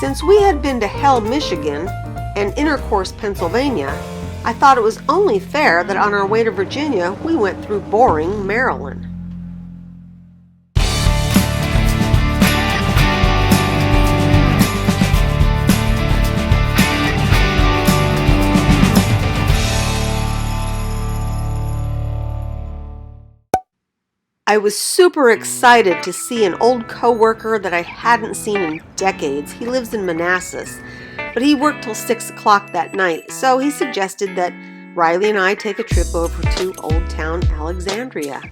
Since we had been to Hell, Michigan, and Intercourse, Pennsylvania, I thought it was only fair that on our way to Virginia, we went through boring Maryland. I was super excited to see an old coworker that I hadn't seen in decades. He lives in Manassas, but he worked till 6 o'clock that night, so he suggested that Rylie and I take a trip over to Old Town Alexandria.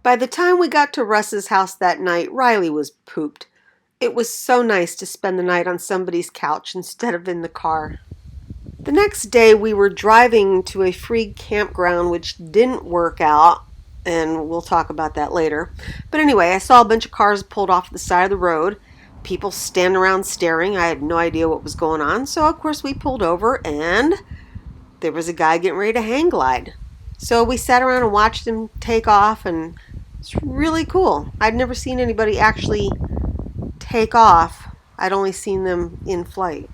By the time we got to Russ's house that night, Rylie was pooped. It was so nice to spend the night on somebody's couch instead of in the car. The next day we were driving to a free campground which didn't work out, and we'll talk about that later. But anyway, I saw a bunch of cars pulled off the side of the road, people standing around staring. I had no idea what was going on, so of course we pulled over and there was a guy getting ready to hang glide. So we sat around and watched him take off, and it's really cool. I'd never seen anybody actually take off. I'd only seen them in flight.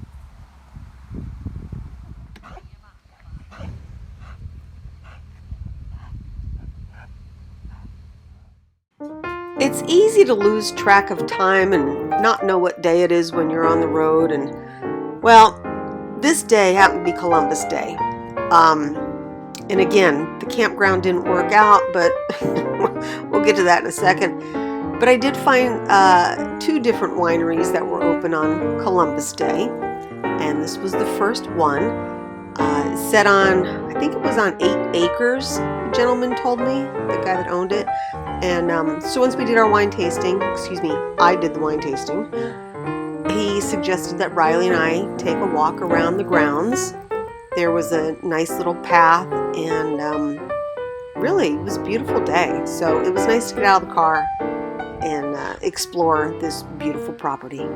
It's easy to lose track of time and not know what day it is when you're on the road. And, well, this day happened to be Columbus Day. And again, the campground didn't work out, but we'll get to that in a second. But I did find 2 different wineries that were open on Columbus Day. And this was the first one. Set on, I think it was on 8 acres, the gentleman told me, the guy that owned it. And so once we did our wine tasting, I did the wine tasting, he suggested that Rylie and I take a walk around the grounds. There was a nice little path, and really, it was a beautiful day. So it was nice to get out of the car and explore this beautiful property.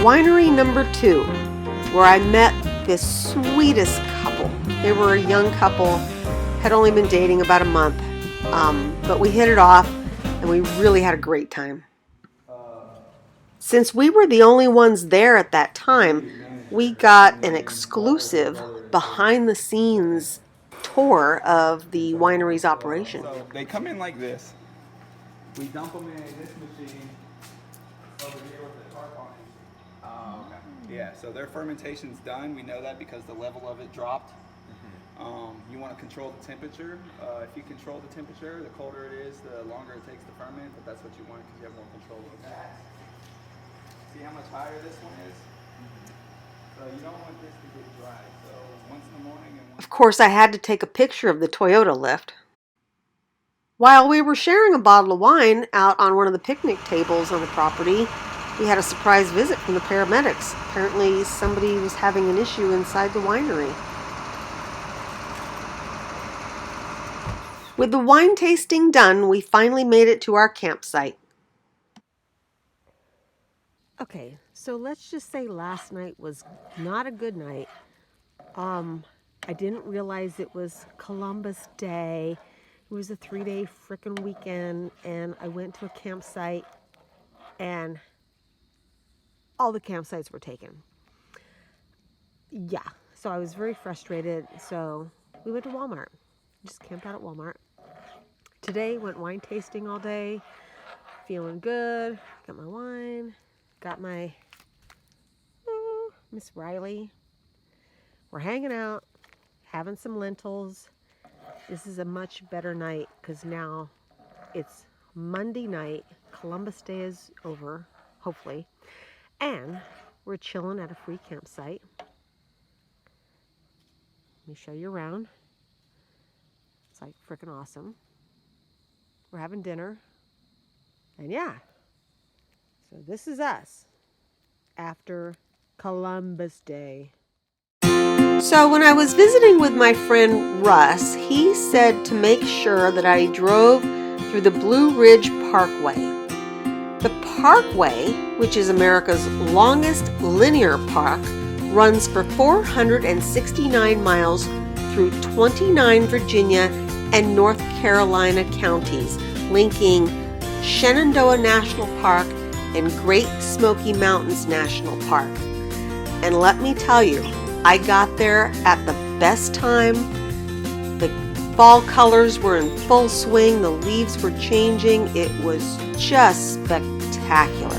Winery number 2, where I met this sweetest couple. They were a young couple, had only been dating about a month, but we hit it off and we really had a great time. Since we were the only ones there at that time, we got an exclusive behind-the-scenes tour of the winery's operation. So they come in like this. We dump them in this machine over here with the tarp on it. Oh, okay. Yeah, so their fermentation's done. We know that because the level of it dropped. You want to control the temperature. If you control the temperature, the colder it is, the longer it takes to ferment, but that's what you want because you have more control over that. See how much higher this one is? So you don't want this to get dry. So once in the morning and once. Of course, I had to take a picture of the Toyota lift. While we were sharing a bottle of wine out on one of the picnic tables on the property, we had a surprise visit from the paramedics. Apparently, somebody was having an issue inside the winery. With the wine tasting done, we finally made it to our campsite. Okay, so let's just say last night was not a good night. I didn't realize it was Columbus Day. It was a 3-day frickin' weekend, and I went to a campsite, and all the campsites were taken. Yeah, so I was very frustrated, so we went to Walmart. Just camped out at Walmart. Today, went wine tasting all day, feeling good. Got my wine, got my Miss Rylie. We're hanging out, having some lentils. This is a much better night because now it's Monday night. Columbus Day is over, hopefully. And we're chilling at a free campsite. Let me show you around. It's like freaking awesome. We're having dinner. And yeah, so this is us after Columbus Day. So when I was visiting with my friend Russ, he said to make sure that I drove through the Blue Ridge Parkway. The Parkway, which is America's longest linear park, runs for 469 miles through 29 Virginia and North Carolina counties, linking Shenandoah National Park and Great Smoky Mountains National Park. And let me tell you, I got there at the best time. The fall colors were in full swing. The leaves were changing. It was just spectacular.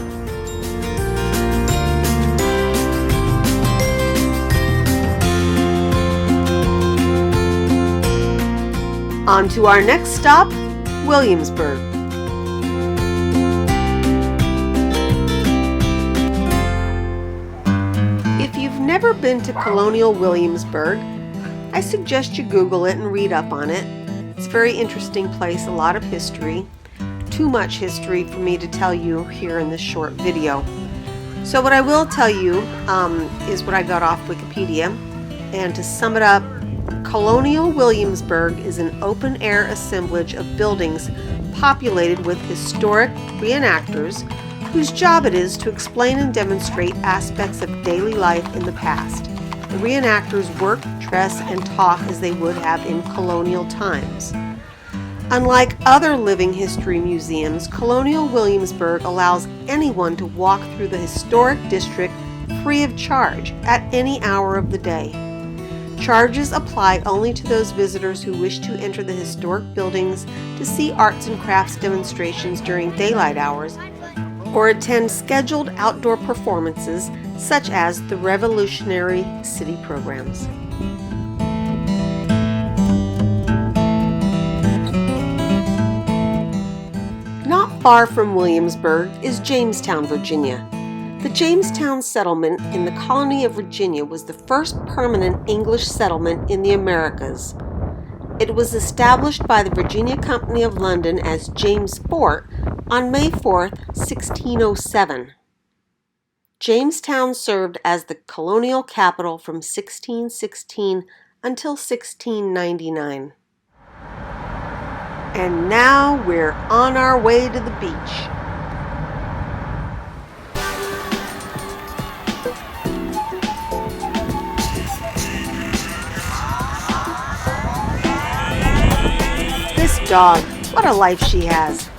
On to our next stop, Williamsburg. If you've never been to Colonial Williamsburg, I suggest you Google it and read up on it. It's a very interesting place, a lot of history. Too much history for me to tell you here in this short video. So what I will tell you is what I got off Wikipedia. And to sum it up, Colonial Williamsburg is an open-air assemblage of buildings populated with historic reenactors whose job it is to explain and demonstrate aspects of daily life in the past. The reenactors work, dress, and talk as they would have in colonial times. Unlike other living history museums, Colonial Williamsburg allows anyone to walk through the historic district free of charge at any hour of the day. Charges apply only to those visitors who wish to enter the historic buildings to see arts and crafts demonstrations during daylight hours or attend scheduled outdoor performances such as the Revolutionary City programs. Not far from Williamsburg is Jamestown, Virginia. The Jamestown settlement in the colony of Virginia was the first permanent English settlement in the Americas. It was established by the Virginia Company of London as James Fort on May 4, 1607. Jamestown served as the colonial capital from 1616 until 1699. And now we're on our way to the beach. This dog, what a life she has.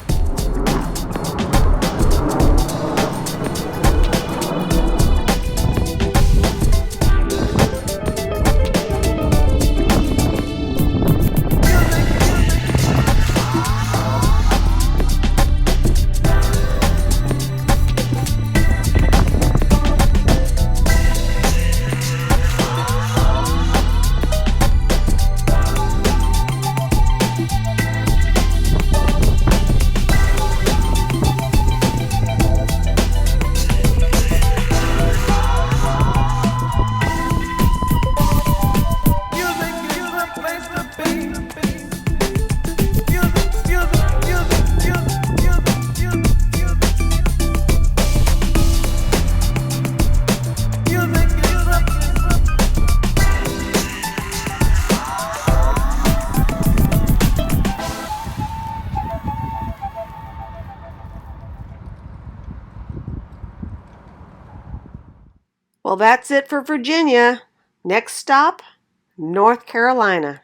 Well, that's it for Virginia. Next stop, North Carolina.